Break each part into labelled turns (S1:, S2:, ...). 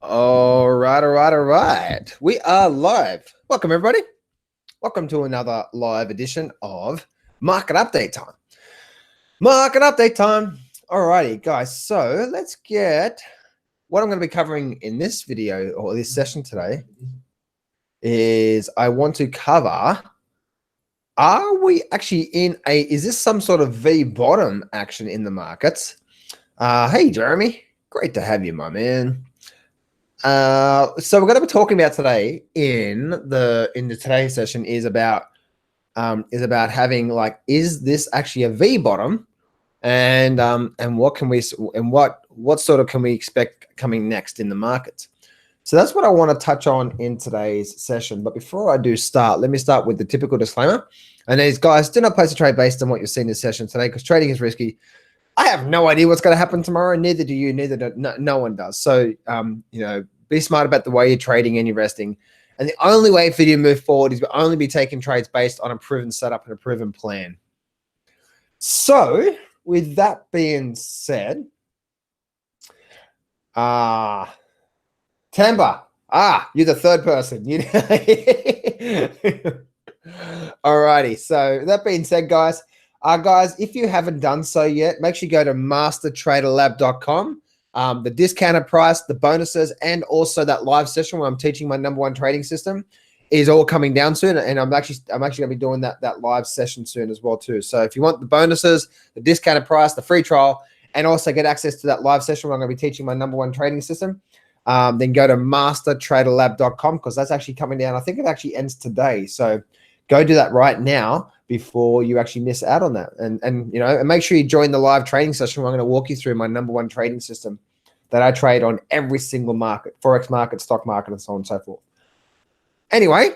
S1: All right. We are live. Welcome, everybody. Welcome to another live edition of Market Update Time. Market Update Time. Alrighty, guys. So let's get what I'm going to be covering in this video or this session today is I want to cover, are we actually in is this some sort of V bottom action in the markets? Hey, Jeremy. Great to have you, my man. So we're going to be talking about today in the today's session is about having like, is this actually a V bottom, and what can we what sort of can we expect coming next in the markets? So that's what I want to touch on in today's session. But before I do start, let me start with the typical disclaimer. And these guys, do not place a trade based on what you see in this session today, because trading is risky. I have no idea what's going to happen tomorrow. Neither do you. No one does. So, be smart about the way you're trading and investing. And the only way for you to move forward is to only be taking trades based on a proven setup and a proven plan. So, with that being said, Tamba, you're the third person. Alrighty. So that being said, guys, if you haven't done so yet, make sure you go to mastertraderlab.com. The discounted price, the bonuses, and also that live session where I'm teaching my #1 trading system is all coming down soon. And I'm actually going to be doing that live session soon as well too. So if you want the bonuses, the discounted price, the free trial, and also get access to that live session where I'm going to be teaching my #1 trading system, then go to mastertraderlab.com, because that's actually coming down. I think it actually ends today. So go do that right now before you actually miss out on that. And make sure you join the live trading session where I'm going to walk you through my #1 trading system that I trade on every single market, Forex market, stock market, and so on and so forth. Anyway,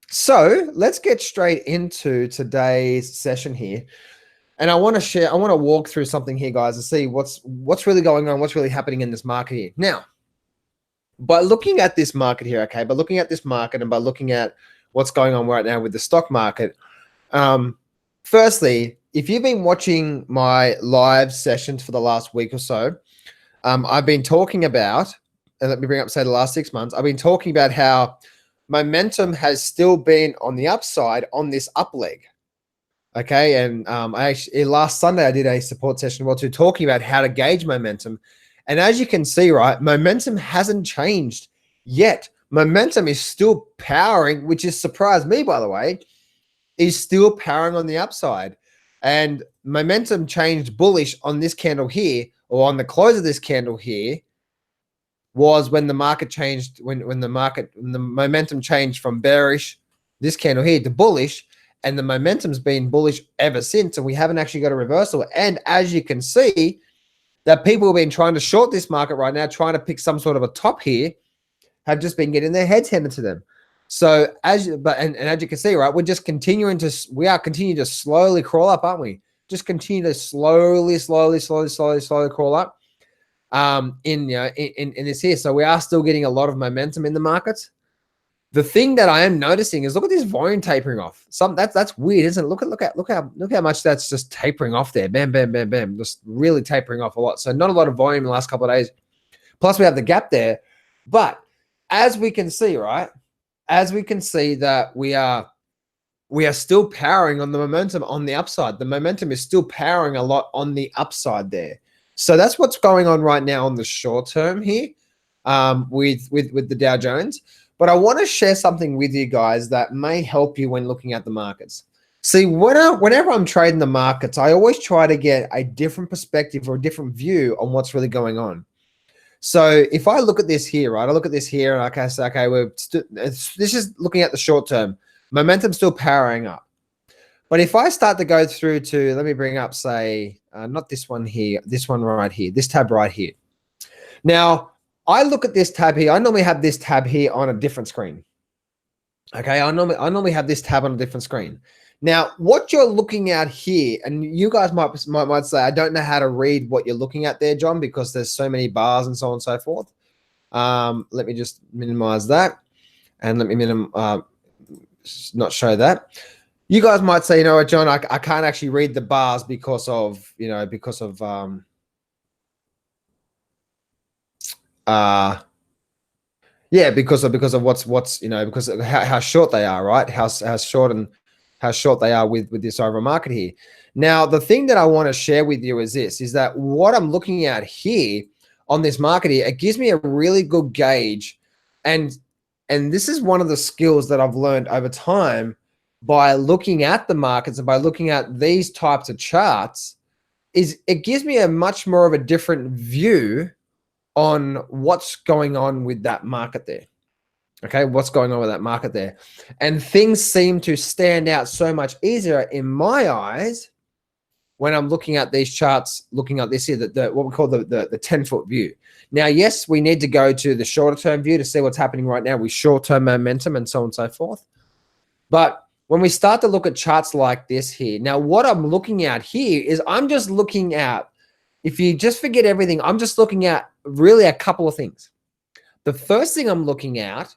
S1: so let's get straight into today's session here. And I want to walk through something here, guys, to see what's really going on, what's really happening in this market here. Now, by looking at this market here, okay, by looking at this market and by looking at what's going on right now with the stock market, firstly, if you've been watching my live sessions for the last week or so, I've been talking about, and let me bring up, say, the last 6 months, I've been talking about how momentum has still been on the upside on this up leg. Okay, and last Sunday I did a support session while talking about how to gauge momentum. And as you can see, right, momentum hasn't changed yet. Momentum is still powering, which has surprised me, by the way, is still powering on the upside. And momentum changed bullish on this candle here, or on the close of this candle here, was when the market changed, when the momentum changed from bearish, this candle here, to bullish, and the momentum's been bullish ever since, and we haven't actually got a reversal. And as you can see, that people have been trying to short this market right now, trying to pick some sort of a top here, have just been getting their heads handed to them. So as you can see, right, we are continuing to slowly crawl up, aren't we? Just continue to slowly crawl up. In this here. So we are still getting a lot of momentum in the markets. The thing that I am noticing is, look at this volume tapering off. That's weird, isn't it? Look how much that's just tapering off there. Bam, bam, bam, bam. Just really tapering off a lot. So not a lot of volume in the last couple of days. Plus we have the gap there. But as we can see, right? As we can see that we are still powering on the momentum on the upside. The momentum is still powering a lot on the upside there. So that's what's going on right now on the short term here, with the Dow Jones. But I want to share something with you guys that may help you when looking at the markets. See, whenever I'm trading the markets, I always try to get a different perspective or a different view on what's really going on. So if I look at this here, right, I look at this here, and I say, okay, this is looking at the short term. Momentum still powering up. But if I start to go through to, let me bring up, say, not this one here, this one right here, this tab right here. Now, I look at this tab here. I normally have this tab here on a different screen. Okay, I normally have this tab on a different screen. Now, what you're looking at here, and you guys might say, I don't know how to read what you're looking at there, John, because there's so many bars and so on and so forth. Let me just minimize that, and let me not show that. You guys might say, you know what, John, I can't actually read the bars because of Yeah, because of what's because of how short they are, right? How short they are with this overall market here. Now, the thing that I want to share with you is this: is that what I'm looking at here on this market here, it gives me a really good gauge, and this is one of the skills that I've learned over time by looking at the markets and by looking at these types of charts. Is it gives me a much more of a different view on what's going on with that market there. Okay, what's going on with that market there? And things seem to stand out so much easier in my eyes when I'm looking at these charts, looking at this here, what we call the 10-foot view. Now, yes, we need to go to the shorter term view to see what's happening right now with short-term momentum and so on and so forth. But when we start to look at charts like this here, now what I'm looking at here is I'm just looking at, if you just forget everything, I'm just looking at really a couple of things. The first thing I'm looking at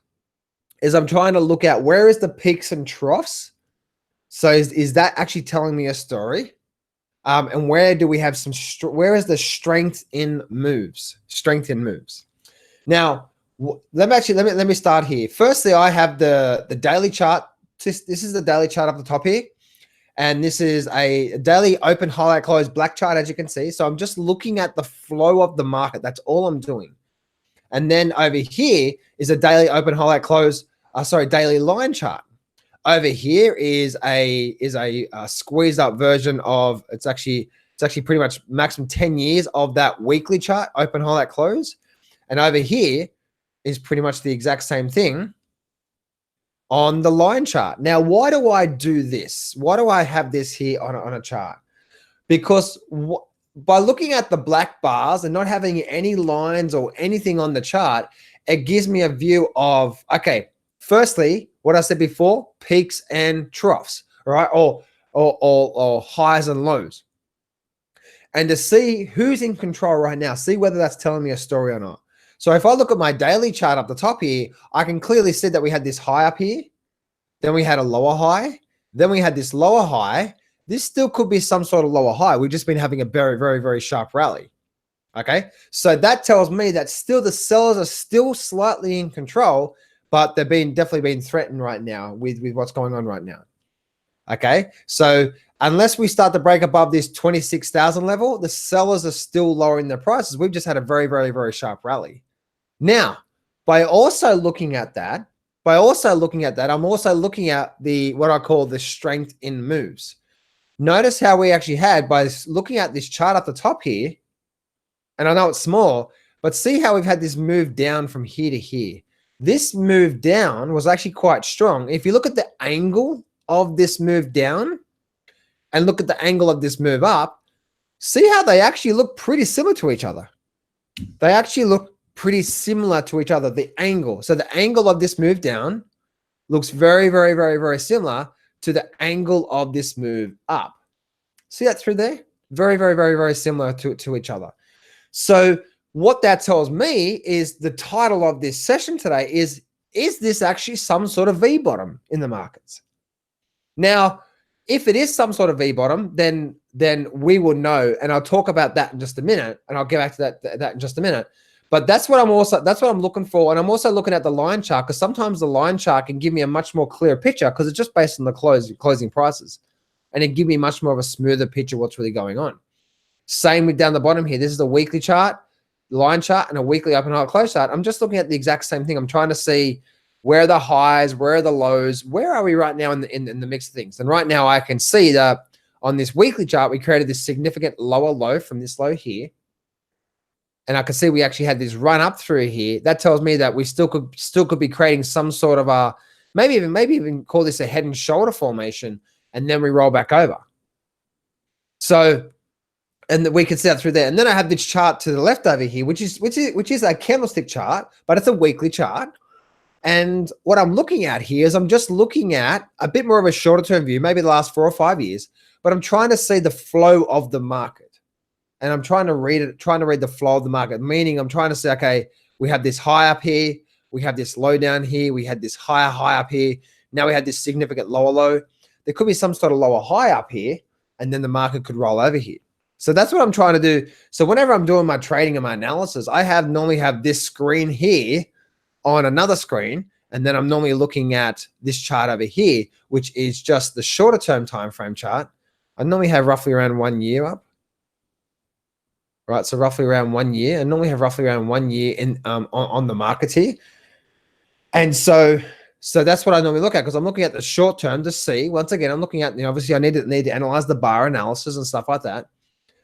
S1: is I'm trying to look at where is the peaks and troughs. So is that actually telling me a story? And where do we have where is the strength in moves? Strength in moves. Now, let me start here. Firstly, I have the daily chart. This is the daily chart up the top here. And this is a daily open, highlight, close, black chart, as you can see. So I'm just looking at the flow of the market. That's all I'm doing. And then over here is a daily open, highlight, close, daily line chart. Over here is a squeezed up version of, it's actually pretty much maximum 10 years of that weekly chart, open, highlight, close. And over here is pretty much the exact same thing on the line chart. Now, why do I do this? Why do I have this here on a chart? Because by looking at the black bars and not having any lines or anything on the chart, it gives me a view of, okay, firstly, what I said before, peaks and troughs, right? Or highs and lows. And to see who's in control right now, see whether that's telling me a story or not. So if I look at my daily chart up the top here, I can clearly see that we had this high up here. Then we had a lower high. Then we had this lower high. This still could be some sort of lower high. We've just been having a very, very, very sharp rally. Okay. So that tells me that still the sellers are still slightly in control, but they're definitely being threatened right now with what's going on right now. Okay. So unless we start to break above this 26,000 level, the sellers are still lowering their prices. We've just had a very, very, very sharp rally. Now, by also looking at that, I'm also looking at what I call the strength in moves. Notice how we actually had, by looking at this chart up the top here, and I know it's small, but see how we've had this move down from here to here. This move down was actually quite strong. If you look at the angle of this move down and look at the angle of this move up, see how they actually look pretty similar to each other. They actually look pretty similar to each other, the angle. So the angle of this move down looks very, very, very, very similar to the angle of this move up. See that through there? Very, very, very, very similar to each other. So what that tells me is the title of this session today is this actually some sort of V bottom in the markets? Now, if it is some sort of V bottom, then we will know, and I'll talk about that in just a minute, and I'll get back to that in just a minute. But that's what I'm looking for, and I'm also looking at the line chart, because sometimes the line chart can give me a much more clear picture because it's just based on the closing prices, and it give me much more of a smoother picture of what's really going on. Same with down the bottom here. This is a weekly chart, line chart, and a weekly open, high, close chart. I'm just looking at the exact same thing. I'm trying to see where are the highs, where are the lows, where are we right now in the mix of things. And right now I can see that on this weekly chart, we created this significant lower low from this low here. And I can see we actually had this run up through here. That tells me that we still could be creating some sort of a, maybe even call this a head and shoulder formation, and then we roll back over. So, and we can see that through there. And then I have this chart to the left over here, which is a candlestick chart, but it's a weekly chart. And what I'm looking at here is I'm just looking at a bit more of a shorter term view, maybe the last 4 or 5 years, but I'm trying to see the flow of the market. And I'm trying to read the flow of the market, meaning I'm trying to say, okay, we have this high up here, we have this low down here, we had this higher high up here, now we had this significant lower low. There could be some sort of lower high up here, and then the market could roll over here. So that's what I'm trying to do. So whenever I'm doing my trading and my analysis, I normally have this screen here on another screen. And then I'm normally looking at this chart over here, which is just the shorter term time frame chart. I normally have roughly around 1 year up. Right, so roughly around 1 year, and normally have roughly around 1 year in on the markets here. And so that's what I normally look at, because I'm looking at the short term to see. Once again, I'm looking at, obviously I need to analyze the bar analysis and stuff like that.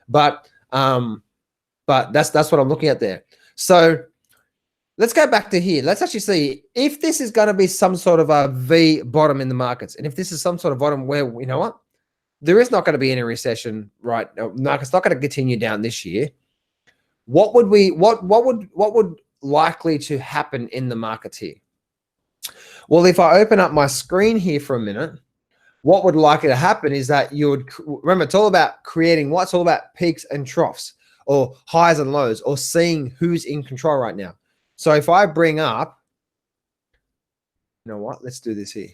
S1: But that's what I'm looking at there. So let's go back to here. Let's actually see if this is going to be some sort of a V bottom in the markets, and if this is some sort of bottom where, you know what, there is not going to be any recession, right? No, it's not going to continue down this year. What would likely to happen in the markets here? Well, if I open up my screen here for a minute, what would likely to happen is that you would remember, it's all about creating what? It's all about peaks and troughs, or highs and lows, or seeing who's in control right now. So if I bring up, you know what? Let's do this here.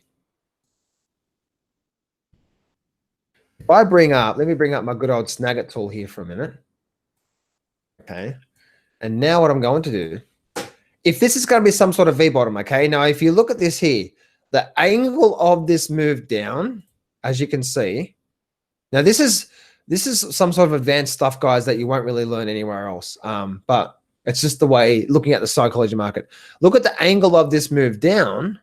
S1: If I bring up, let me bring up my good old Snagit tool here for a minute. Okay. And now what I'm going to do, if this is going to be some sort of V bottom, okay. Now, if you look at this here, the angle of this move down, as you can see, now this is some sort of advanced stuff, guys, that you won't really learn anywhere else. But it's just the way, looking at the psychology market. Look at the angle of this move down,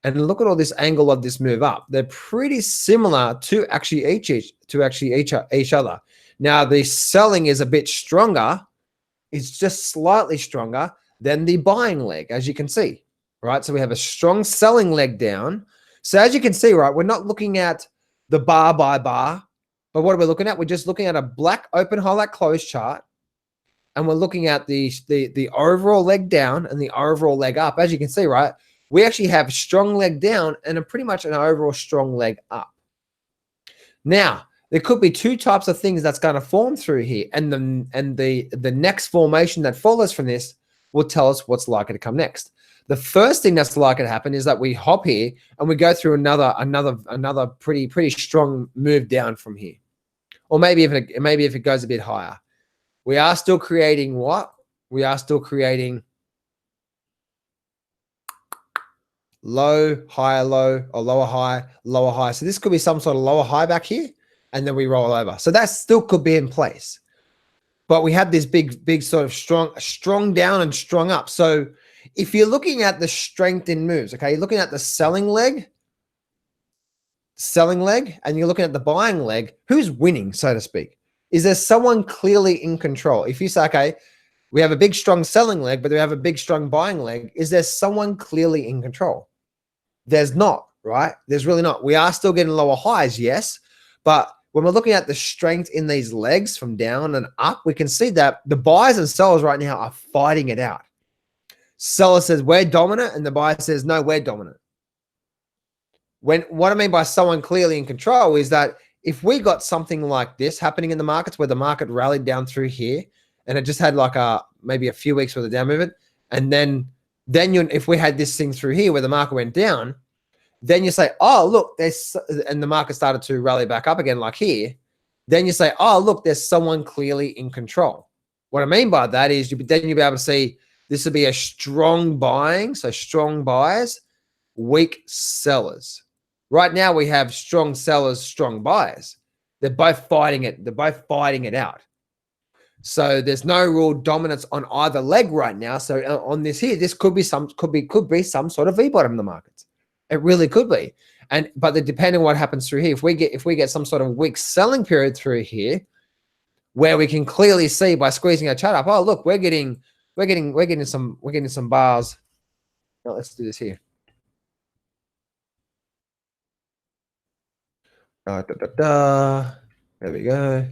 S1: and look at all this angle of this move up. They're pretty similar to actually each other. Now, the selling is a bit stronger. It's just slightly stronger than the buying leg, as you can see, right? So we have a strong selling leg down. So as you can see, right, we're not looking at the bar by bar, but what are we looking at? We're just looking at a black open highlight close chart, and we're looking at the overall leg down and the overall leg up. As you can see, right, we actually have strong leg down and pretty much an overall strong leg up. Now, there could be two types of things that's going to form through here, and the next formation that follows from this will tell us what's likely to come next. The first thing that's likely to happen is that we hop here and we go through another pretty strong move down from here, or maybe if it goes a bit higher. We are still creating what? We are still creating low, higher low, or lower high, lower high. So this could be some sort of lower high back here, and then we roll over. So that still could be in place. But we have this big sort of strong down and strong up. So if you're looking at the strength in moves, okay, you're looking at the selling leg, and you're looking at the buying leg, who's winning, so to speak? Is there someone clearly in control? If you say, okay, we have a big, strong selling leg, but we have a big, strong buying leg, is there someone clearly in control? There's not, right? There's really not. We are still getting lower highs, yes, but when we're looking at the strength in these legs from down and up, we can see that the buyers and sellers right now are fighting it out. Seller says we're dominant, and the buyer says no, we're dominant. What I mean by someone clearly in control is that if we got something like this happening in the markets, where the market rallied down through here, and it just had like maybe a few weeks worth of down movement, and then if we had this thing through here where the market went down, then you say, oh, look, and the market started to rally back up again, like here. Then you say, oh, look, there's someone clearly in control. What I mean by that is then you'll be able to see this would be a strong buying, so strong buyers, weak sellers. Right now we have strong sellers, strong buyers. They're both fighting it. They're both fighting it out. So there's no real dominance on either leg right now. So on this here, this could be some sort of V bottom in the markets. It really could be. But depending on what happens through here, if we get some sort of weak selling period through here, where we can clearly see by squeezing our chart up, oh look, we're getting some bars. Now let's do this here. There we go.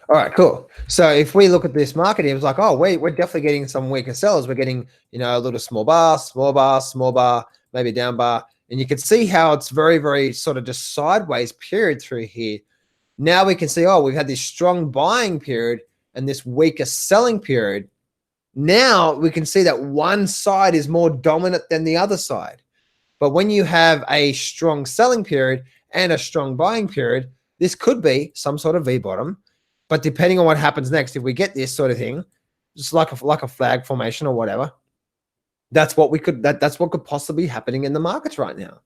S1: All right, cool. So if we look at this market, it was like, oh, we're definitely getting some weaker sellers. We're getting, a little small bar, maybe down bar. And you can see how it's very, very sort of just sideways period through here. Now we can see, oh, we've had this strong buying period and this weaker selling period. Now we can see that one side is more dominant than the other side. But when you have a strong selling period and a strong buying period, this could be some sort of V bottom. But depending on what happens next, if we get this sort of thing, just like a flag formation or whatever, that's what could possibly be happening in the markets right now.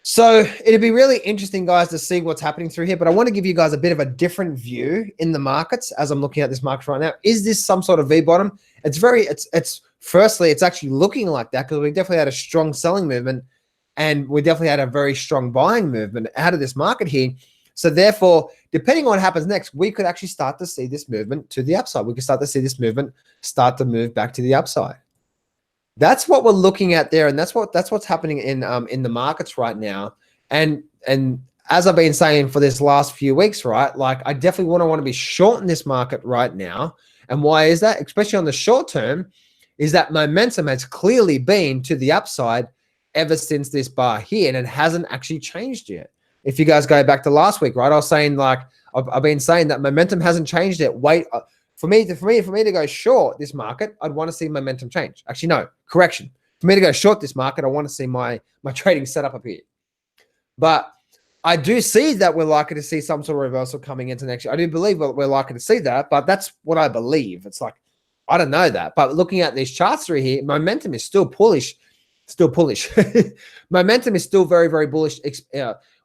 S1: So it'd be really interesting, guys, to see what's happening through here. But I want to give you guys a bit of a different view in the markets as I'm looking at this market right now. Is this some sort of V bottom? Firstly, it's actually looking like that because we definitely had a strong selling movement and we definitely had a very strong buying movement out of this market here. So therefore, depending on what happens next, we could actually start to see this movement to the upside. We could start to see this movement start to move back to the upside. That's what we're looking at there, and that's what's happening in the markets right now. And as I've been saying for this last few weeks, right? Like I definitely want to be short in this market right now. And why is that? Especially on the short term, is that momentum has clearly been to the upside ever since this bar here, and it hasn't actually changed yet. If you guys go back to last week, right? I was saying like I've been saying that momentum hasn't changed yet. Wait. For me to go short this market, I'd want to see momentum change. Actually, no, correction. For me to go short this market, I want to see my trading setup up here. But I do see that we're likely to see some sort of reversal coming into next year. I do believe we're likely to see that, but that's what I believe. It's like, I don't know that. But looking at these charts through here, momentum is still bullish. Momentum is still very, very bullish.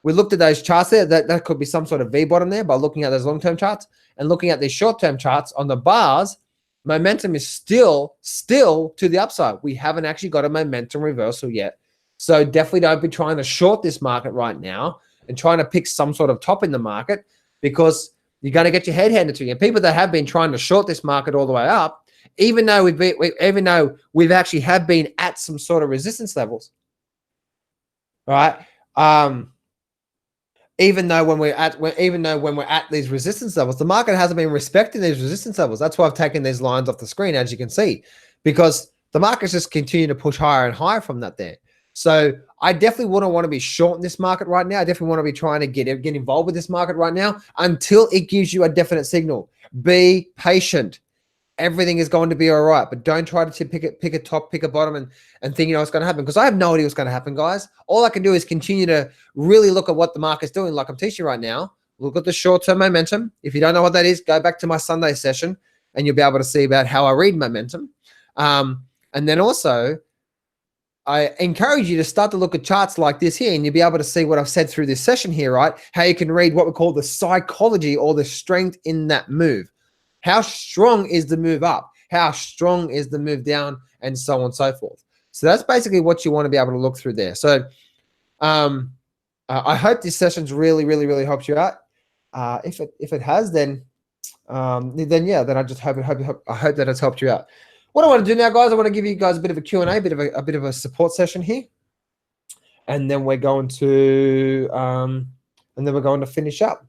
S1: We looked at those charts there. That could be some sort of V bottom there by looking at those long-term charts. And looking at these short-term charts on the bars, momentum is still to the upside. We haven't actually got a momentum reversal yet. So definitely don't be trying to short this market right now and trying to pick some sort of top in the market because you're going to get your head handed to you. And people that have been trying to short this market all the way up, even though we've actually have been at some sort of resistance levels, right? Even though when we're at these resistance levels, the market hasn't been respecting these resistance levels. That's why I've taken these lines off the screen, as you can see, because the market's just continue to push higher and higher from that there. So I definitely wouldn't want to be short in this market right now. I definitely want to be trying to get involved with this market right now until it gives you a definite signal. Be patient. Everything is going to be all right, but don't try to pick a top, pick a bottom, and think you know what's going to happen, because I have no idea what's going to happen, guys. All I can do is continue to really look at what the market's doing, like I'm teaching right now. Look at the short-term momentum. If you don't know what that is, go back to my Sunday session, and you'll be able to see about how I read momentum. And then also, I encourage you to start to look at charts like this here, and you'll be able to see what I've said through this session here, right? How you can read what we call the psychology or the strength in that move. How strong is the move up? How strong is the move down? And so on and so forth. So that's basically what you want to be able to look through there. So I hope this session's really, really, really helped you out. If it has, then yeah, then I just hope that it's helped you out. What I want to do now, guys, I want to give you guys a bit of a Q&A, a bit of a support session here, and then we're going to finish up.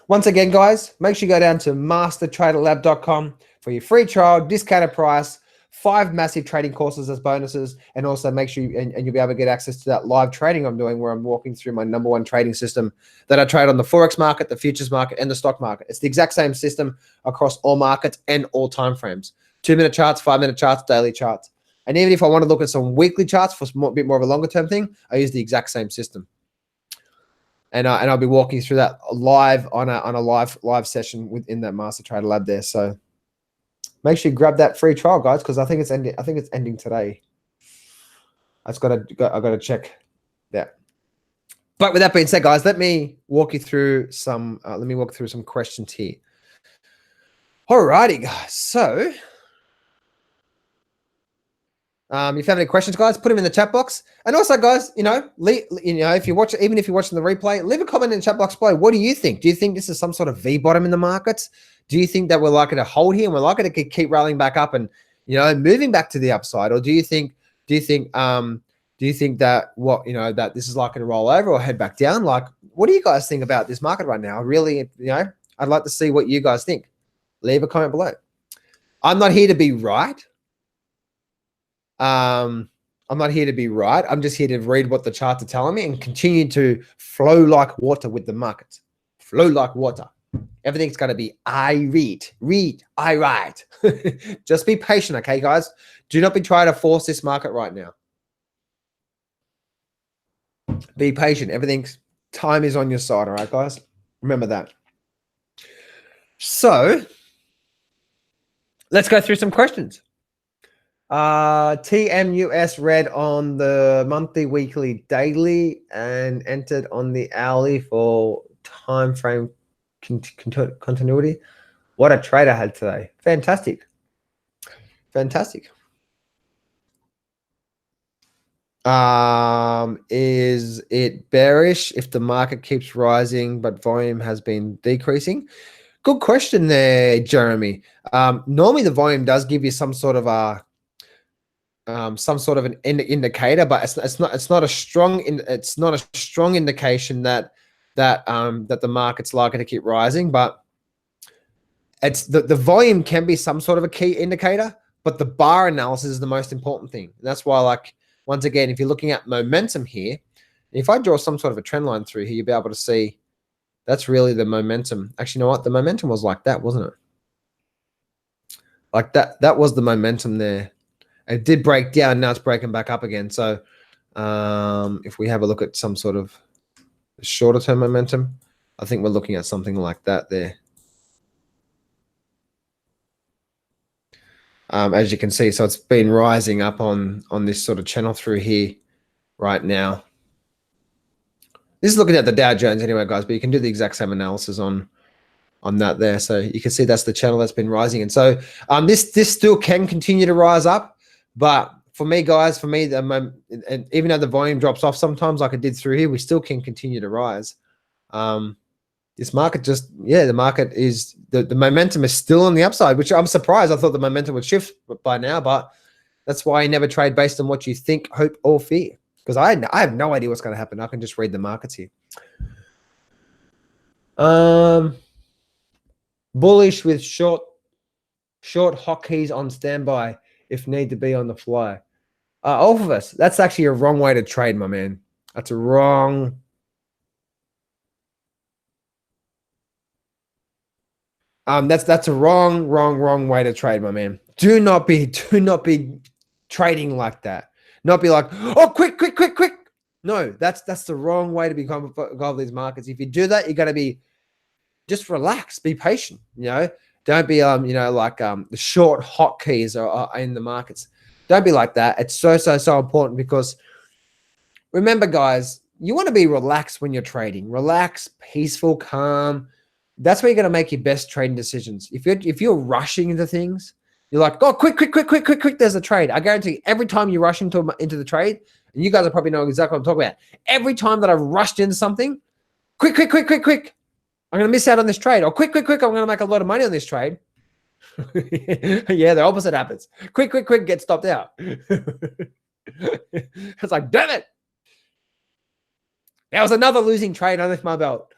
S1: Once again, guys, make sure you go down to mastertraderlab.com for your free trial, discounted price, 5 massive trading courses as bonuses, and also make sure and you'll be able to get access to that live trading I'm doing where I'm walking through my #1 trading system that I trade on the Forex market, the futures market, and the stock market. It's the exact same system across all markets and all time frames. 2-minute charts, 5-minute charts, daily charts. And even if I want to look at some weekly charts for a bit more of a longer term thing, I use the exact same system. And I'll be walking through that live on a live session within that Master Trader Lab there. So make sure you grab that free trial, guys, because I think it's ending today. I gotta check that. But with that being said, guys, let me walk through some questions here. Alrighty, guys. So if you have any questions, guys, put them in the chat box. And also, guys, if you're watching the replay, leave a comment in the chat box below. What do you think? Do you think this is some sort of V bottom in the markets? Do you think that we're likely to hold here and we're likely to keep rallying back up and moving back to the upside, or do you think that that this is likely to roll over or head back down? Like, what do you guys think about this market right now? Really, I'd like to see what you guys think. Leave a comment below. I'm not here to be right. I'm not here to be right. I'm just here to read what the charts are telling me and continue to flow like water with the markets. Flow like water. Everything's going to be I write. Just be patient, okay, guys? Do not be trying to force this market right now. Be patient. Everything's time is on your side. All right, guys, remember that. So let's go through some questions. TMUS read on the monthly, weekly, daily, and entered on the hourly for time frame continuity. What a trade I had today. Fantastic. Fantastic. Is it bearish if the market keeps rising but volume has been decreasing? Good question there, Jeremy. Normally the volume does give you some sort of an indicator, but it's not a strong indication that the market's likely to keep rising. But it's the volume can be some sort of a key indicator, but the bar analysis is the most important thing. And that's why, like, once again, if you're looking at momentum here, if I draw some sort of a trend line through here, you'll be able to see that's really the momentum. Actually, you know what? The momentum was like that, wasn't it? Like that. That was the momentum there. It did break down. Now it's breaking back up again. So if we have a look at some sort of shorter term momentum, I think we're looking at something like that there. As you can see, so it's been rising up on this sort of channel through here right now. This is looking at the Dow Jones anyway, guys, but you can do the exact same analysis on that there. So you can see that's the channel that's been rising. And so this still can continue to rise up. But for me, guys, and even though the volume drops off sometimes like it did through here, we still can continue to rise. This market the market is, the momentum is still on the upside, which I'm surprised. I thought the momentum would shift by now, but that's why you never trade based on what you think, hope, or fear. Because I have no idea what's going to happen. I can just read the markets here. Bullish with short hotkeys on standby if need to be on the fly. All of us. That's actually a wrong way to trade, my man. That's a wrong. That's a wrong way to trade, my man. Do not be trading like that. Not be like, oh, quick. No, that's the wrong way to become involved in these markets. If you do that, you're going to be just relax, be patient. Don't be the short hotkeys are in the markets. Don't be like that. It's so important, because remember, guys, you want to be relaxed when you're trading. Relax, peaceful, calm. That's where you're going to make your best trading decisions. If you're rushing into things, you're like, oh, quick, there's a trade. I guarantee every time you rush into the trade, and you guys will probably know exactly what I'm talking about. Every time that I've rushed into something, quick, I'm going to miss out on this trade. Or quick, I'm going to make a lot of money on this trade. Yeah, the opposite happens. Quick, get stopped out. It's like, damn it. There was another losing trade underneath my belt.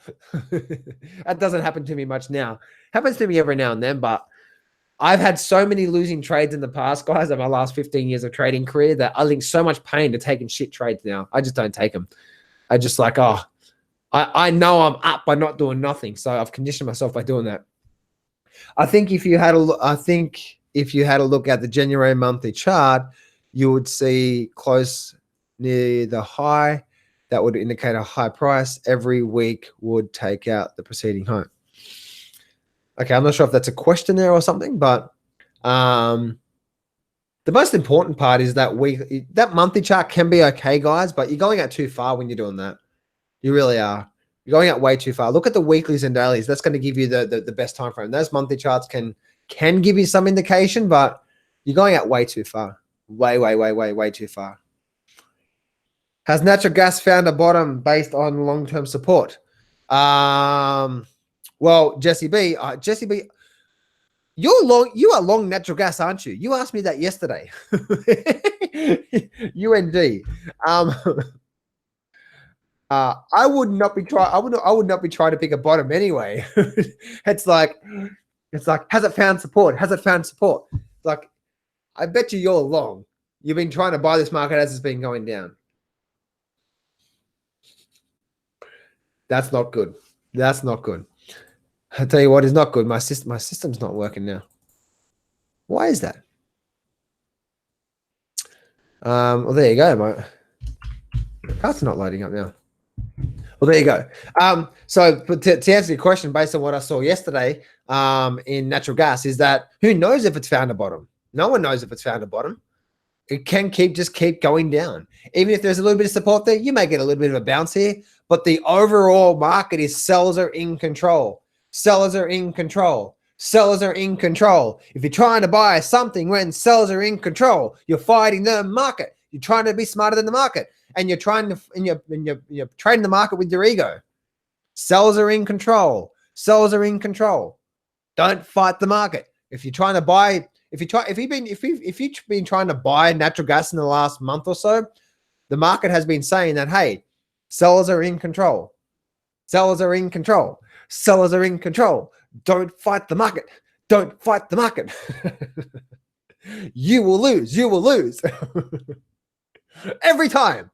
S1: That doesn't happen to me much now. Happens to me every now and then, but I've had so many losing trades in the past, guys, in my last 15 years of trading career, that I link so much pain to taking shit trades now. I just don't take them. I just like, I know I'm up by not doing nothing. So I've conditioned myself by doing that. I think if you had a look at the January monthly chart, you would see close near the high. That would indicate a high price. Every week would take out the preceding high. Okay, I'm not sure if that's a question there or something, but the most important part is that monthly chart can be okay, guys, but you're going out too far when you're doing that. You really are. You're going out way too far. Look at the weeklies and dailies. That's going to give you the best time frame. Those monthly charts can give you some indication, but you're going out way too far. Way too far. Has natural gas found a bottom based on long-term support? Well, Jesse B, you are long natural gas, aren't you? You asked me that yesterday. UND. I would not be trying to pick a bottom anyway. It's like, has it found support? It's like, I bet you're long. You've been trying to buy this market as it's been going down. That's not good. I tell you what is not good. My system's not working now. Why is that? Well, there you go. My cart's not loading up now. Well, there you go. So to answer your question, based on what I saw yesterday in natural gas, is that who knows if it's found a bottom? No one knows if it's found a bottom. It can just keep going down. Even if there's a little bit of support there, you may get a little bit of a bounce here, but the overall market is sellers are in control. Sellers are in control. Sellers are in control. If you're trying to buy something when sellers are in control, you're fighting the market. You're trying to be smarter than the market, and you're trying to and you're trading the market with your ego. Sellers are in control. Sellers are in control. Don't fight the market. If you're trying to buy, if you've been trying to buy natural gas in the last month or so, the market has been saying that, hey, sellers are in control. Sellers are in control. Sellers are in control. Don't fight the market. Don't fight the market. You will lose. You will lose. Every time.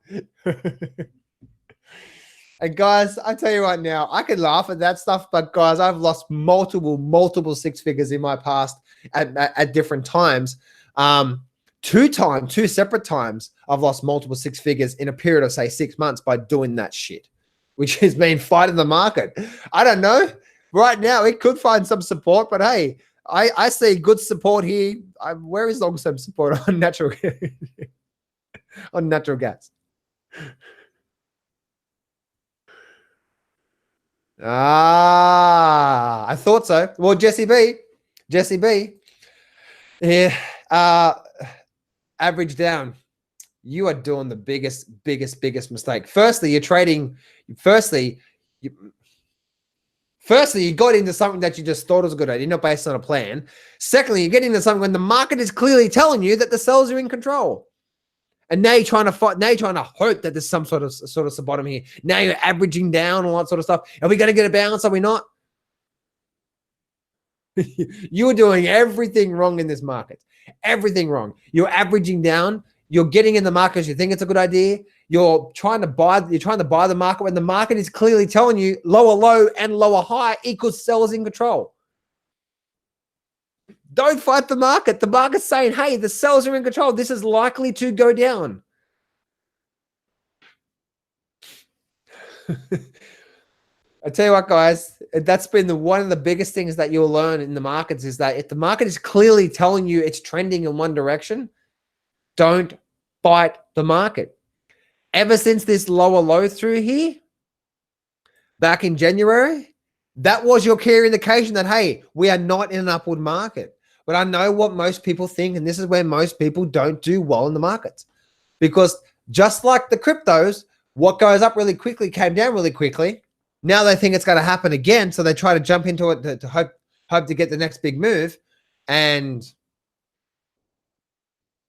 S1: And guys, I tell you right now, I can laugh at that stuff, but guys, I've lost multiple six figures in my past at different times. Two separate times, I've lost multiple six figures in a period of say 6 months by doing that shit, which has been fighting the market. I don't know. Right now, it could find some support, but hey, I see good support here. Where is long-term support on natural on natural gas? I thought so. Well, Jesse B, yeah, average down. You are doing the biggest mistake. Firstly, you're trading. Firstly, you got into something that you just thought was a good idea, not based on a plan. Secondly, you're getting into something when the market is clearly telling you that the sellers are in control. And now you're trying to fight. Now you're trying to hope that there's some sort of bottom here. Now you're averaging down, all that sort of stuff. Are we going to get a bounce? Are we not? You're doing everything wrong in this market. Everything wrong. You're averaging down. You're getting in the market because you think it's a good idea. You're trying to buy the market when the market is clearly telling you lower low and lower high equals sellers in control. Don't fight the market. The market's saying, hey, the sellers are in control. This is likely to go down. I tell you what, guys, that's been one of the biggest things that you'll learn in the markets is that if the market is clearly telling you it's trending in one direction, don't fight the market. Ever since this lower low through here, back in January, that was your clear indication that, hey, we are not in an upward market. But I know what most people think, and this is where most people don't do well in the markets. Because just like the cryptos, what goes up really quickly came down really quickly. Now they think it's going to happen again, so they try to jump into it to hope to get the next big move. And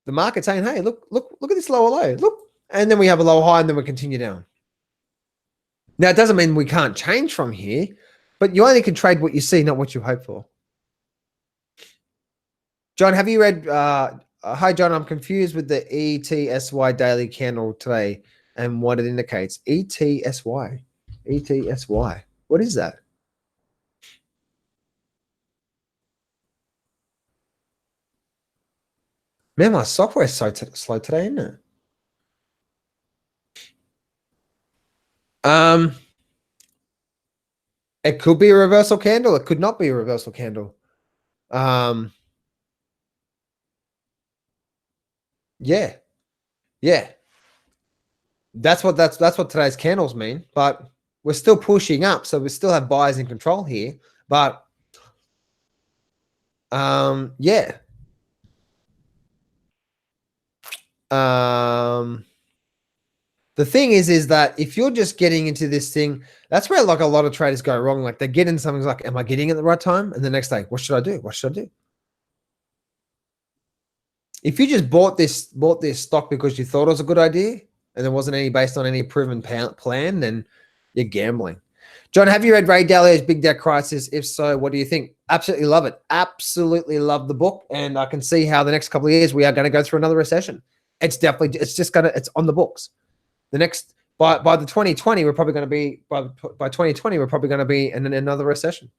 S1: the market's saying, hey, look at this lower low. Look. And then we have a lower high, and then we continue down. Now, it doesn't mean we can't change from here, but you only can trade what you see, not what you hope for. John, have you read? Hi, John. I'm confused with the ETSY daily candle today and what it indicates. ETSY. ETSY. What is that? Man, my software is so slow today, isn't it? It could be a reversal candle. It could not be a reversal candle. Yeah. That's what today's candles mean. But we're still pushing up, so we still have buyers in control here. But yeah. The thing is that if you're just getting into this thing, that's where like a lot of traders go wrong. Like they get into something like, am I getting at the right time? And the next day, what should I do? What should I do? If you just bought this stock because you thought it was a good idea and there wasn't any based on any proven plan, then you're gambling. John, have you read Ray Dalio's Big Debt Crisis? If so, what do you think? Absolutely love it. Absolutely love the book. And I can see how the next couple of years we are going to go through another recession. It's on the books. The next, by the 2020, we're probably going to be, by 2020, we're probably going to be in another recession.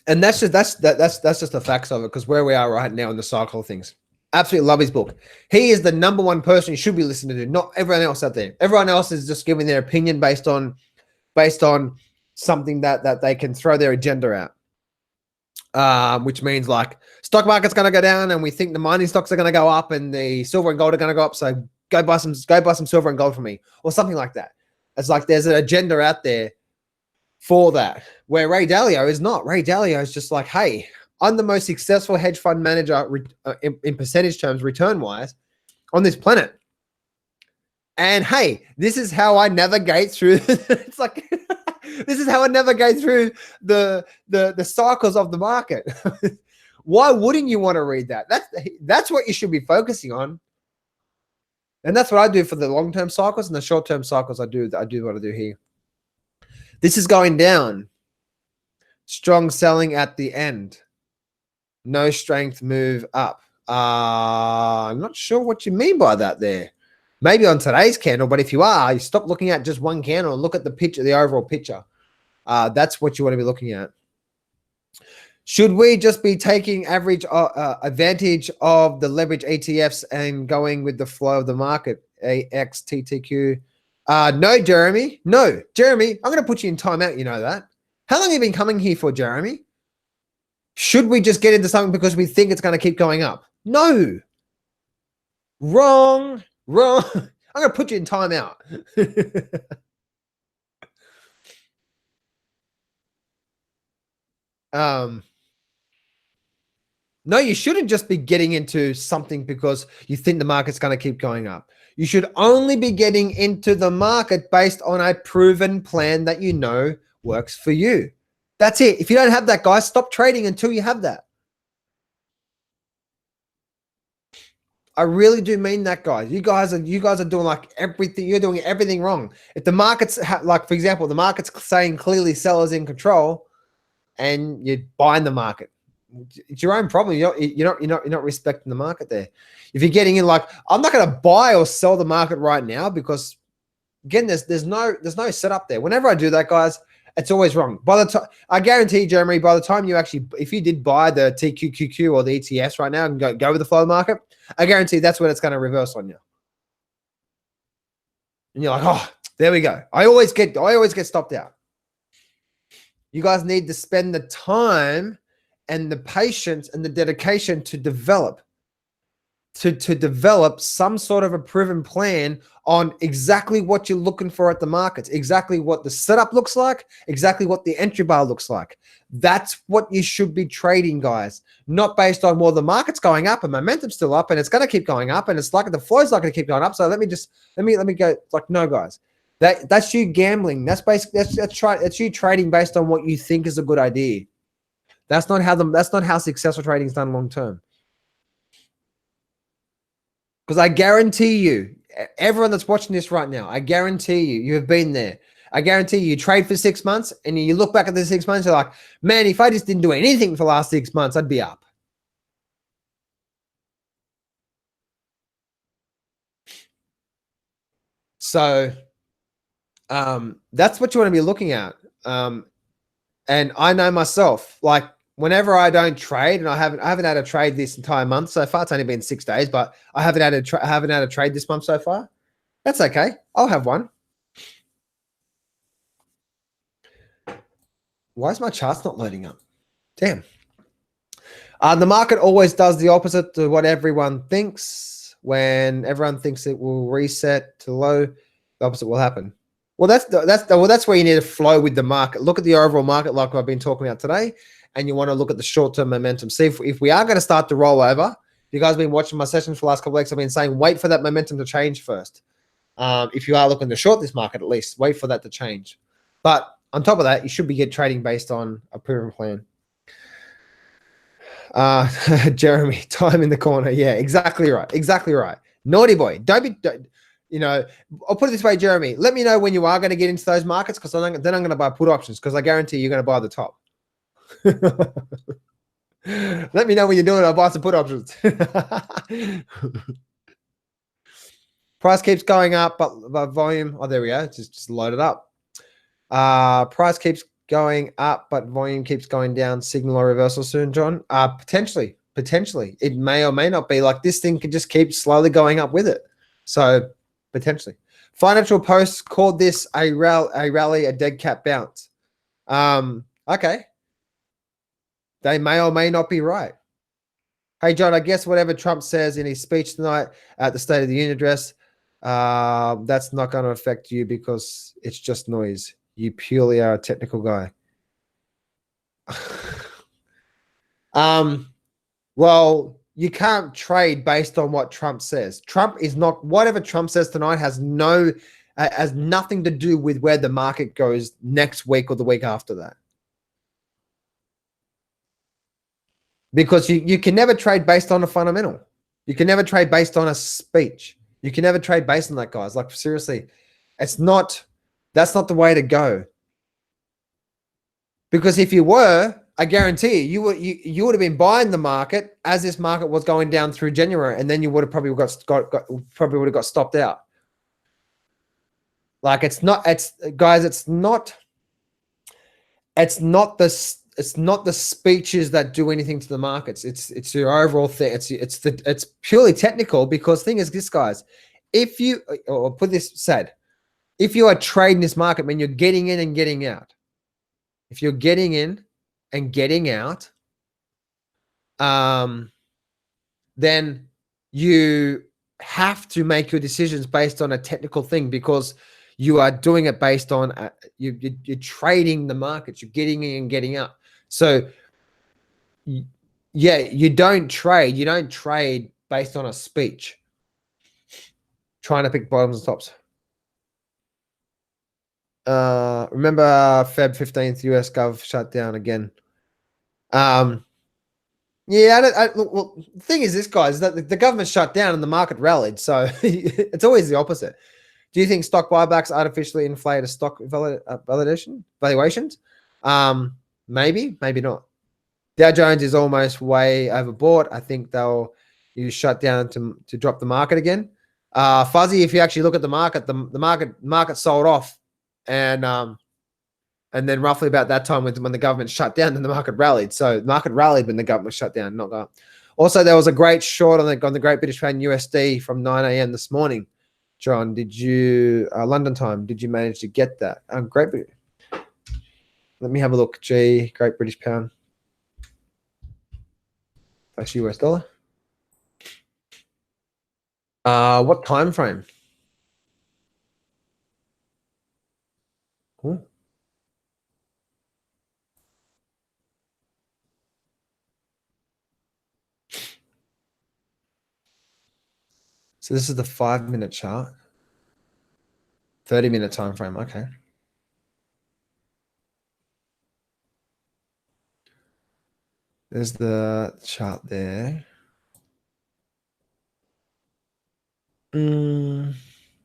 S1: And that's just the facts of it, because where we are right now in the cycle of things. Absolutely love his book. He is the number one person you should be listening to, not everyone else out there. Everyone else is just giving their opinion based on something that they can throw their agenda out. Which means like stock market's going to go down, and we think the mining stocks are going to go up, and the silver and gold are going to go up. So go buy some silver and gold for me, or something like that. It's like there's an agenda out there for that. Where Ray Dalio is not. Ray Dalio is just like, hey, I'm the most successful hedge fund manager in percentage terms, return wise, on this planet. And hey, this is how I navigate through. It's like this is how I navigate through the cycles of the market. Why wouldn't you want to read that? That's what you should be focusing on. And that's what I do for the long-term cycles, and the short-term cycles I do what I do here. This is going down. Strong selling at the end. No strength move up. I'm not sure what you mean by that there. Maybe on today's candle, but if you are, you stop looking at just one candle and look at the picture, the overall picture. That's what you want to be looking at. Should we just be taking advantage of the leverage ETFs and going with the flow of the market? AXTTQ. No, Jeremy. No, Jeremy, I'm going to put you in timeout. You know that. How long have you been coming here for, Jeremy? Should we just get into something because we think it's going to keep going up? No. Wrong. I'm going to put you in timeout. No, you shouldn't just be getting into something because you think the market's going to keep going up. You should only be getting into the market based on a proven plan that you know works for you. That's it. If you don't have that, guys, stop trading until you have that. I really do mean that, guys. You guys are doing like everything. You're doing everything wrong. If the market's like, for example, the market's saying clearly sellers in control, and you're buying the market, it's your own problem. You're not respecting the market there. If you're getting in, like, I'm not going to buy or sell the market right now because, again, there's no setup there. Whenever I do that, guys, it's always wrong. By the time, I guarantee, Jeremy, by the time you actually, if you did buy the TQQQ or the ETFs right now and go with the flow market, I guarantee that's when it's going to reverse on you. And you're like, oh, there we go. I always get stopped out. You guys need to spend the time and the patience and the dedication to develop some sort of a proven plan on exactly what you're looking for at the markets, exactly what the setup looks like, exactly what the entry bar looks like. That's what you should be trading, guys. Not based on, well, the market's going up and momentum's still up and it's going to keep going up and it's like the flow's not going to keep going up. So let me go. It's like, no, guys. That's you gambling. That's you trading based on what you think is a good idea. That's not how successful trading is done long term. Because I guarantee you, everyone that's watching this right now, I guarantee you have been there. I guarantee you trade for 6 months and you look back at the 6 months, you're like, man, if I just didn't do anything for the last 6 months, I'd be up. So that's what you want to be looking at. And I know myself, like, whenever I don't trade, and I haven't had a trade this entire month so far. It's only been 6 days, but I haven't had a trade this month so far. That's okay. I'll have one. Why is my charts not loading up? Damn. The market always does the opposite to what everyone thinks. When everyone thinks it will reset to low, the opposite will happen. Well, that's where you need to flow with the market. Look at the overall market, like I've been talking about today, and you want to look at the short-term momentum. See if we are going to start to roll over. You guys have been watching my sessions for the last couple of weeks. I've been saying wait for that momentum to change first. If you are looking to short this market, at least wait for that to change. But on top of that, you should be trading based on a proven plan. Jeremy, time in the corner. Yeah, exactly right. Exactly right. Naughty boy. Don't, I'll put it this way, Jeremy. Let me know when you are going to get into those markets, because then I'm going to buy put options, because I guarantee you're going to buy the top. Let me know when you're doing it. I'll buy some put options. Price keeps going up, but volume. Oh, there we go. Just load it up. Price keeps going up, but volume keeps going down. Signal or reversal soon, John? Potentially. Potentially. It may or may not be. Like, this thing could just keep slowly going up with it. So potentially. Financial Post called this a rally, a dead cat bounce. Okay. They may or may not be right. Hey, John, I guess whatever Trump says in his speech tonight at the State of the Union address, that's not going to affect you because it's just noise. You purely are a technical guy. Well, you can't trade based on what Trump says. Trump is not, whatever Trump says tonight has nothing to do with where the market goes next week or the week after that. Because you can never trade based on a fundamental. You can never trade based on a speech. You can never trade based on that, guys. Like, seriously, that's not the way to go. Because if you were, I guarantee you would have been buying the market as this market was going down through January, and then you would have probably got stopped out. Like, it's not the speeches that do anything to the markets. It's your overall thing. It's purely technical, because thing is this, guys, if you, or put this said, if you are trading this market, when you're getting in and getting out, if you're getting in and getting out, then you have to make your decisions based on a technical thing, because you are doing it based on you're trading the markets. You're getting in and getting out. So yeah, you don't trade based on a speech, trying to pick bottoms and tops. Remember Feb 15th, US Gov shut down again. Yeah, well, the thing is this, guys, is that the government shut down and the market rallied. So it's always the opposite. Do you think stock buybacks artificially inflate a stock valuations? Maybe, maybe not. Dow Jones is almost way overbought. I think they'll use shut down to drop the market again. Fuzzy, if you actually look at the market, the market sold off, and then roughly about that time when the government shut down, then the market rallied. So the market rallied when the government was shut down, not up. Also, there was a great short on the Great British Pound USD from 9 a.m. this morning. John, did you London time? Did you manage to get that? Great British. Let me have a look. Great British Pound. That's US dollar. What time frame? Cool. So this is the 5-minute chart. 30-minute time frame. Okay. There's the chart there. No,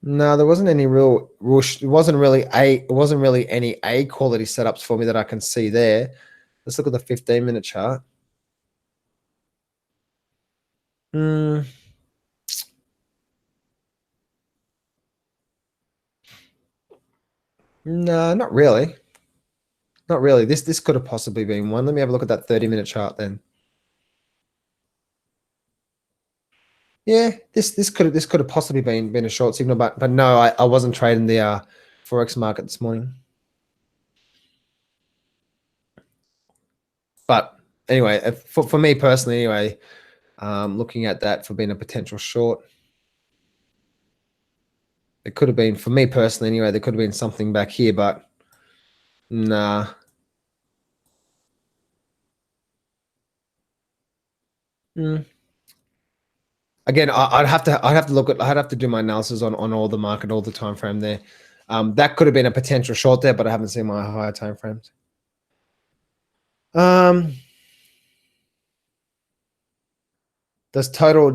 S1: there wasn't any real rush. It wasn't really any A quality setups for me that I can see there. Let's look at the 15-minute chart. No, not really. Not really. This could have possibly been one. Let me have a look at that 30-minute chart then. Yeah, this could have possibly been a short signal, but no, I wasn't trading the Forex market this morning. But anyway, for me personally, anyway, looking at that for being a potential short, it could have been, for me personally anyway, there could have been something back here, but nah. Again, I'd have to do my analysis on all the market, all the time frame there. That could have been a potential short there, but I haven't seen my higher time frames. Does total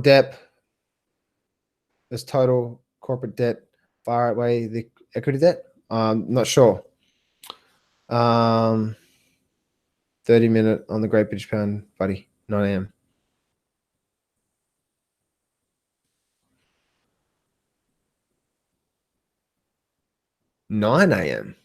S1: corporate debt far outweigh the equity debt? Not sure. 30-minute on the Great British Pound, buddy, 9 a.m. $9 a.m.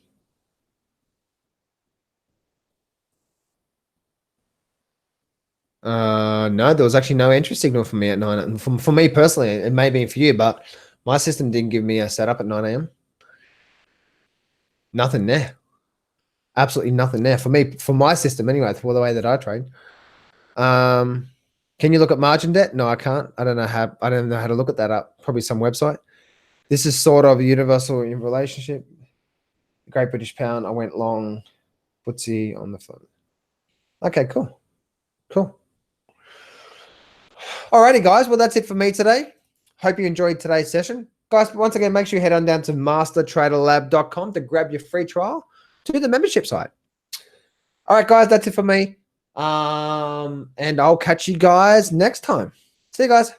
S1: No, there was actually no entry signal for me at 9. And for me personally, it may be for you, but my system didn't give me a setup at 9 a.m. Nothing there. Absolutely nothing there for me, for my system anyway, for the way that I trade. Can you look at margin debt? No, I can't. I don't know how to look at that up. Probably some website. This is sort of universal in relationship. Great British Pound. I went long. FTSE on the phone. Okay, cool. Cool. Alrighty, guys. Well, that's it for me today. Hope you enjoyed today's session. Guys, once again, make sure you head on down to mastertraderlab.com to grab your free trial to the membership site. All right, guys, that's it for me. And I'll catch you guys next time. See you guys.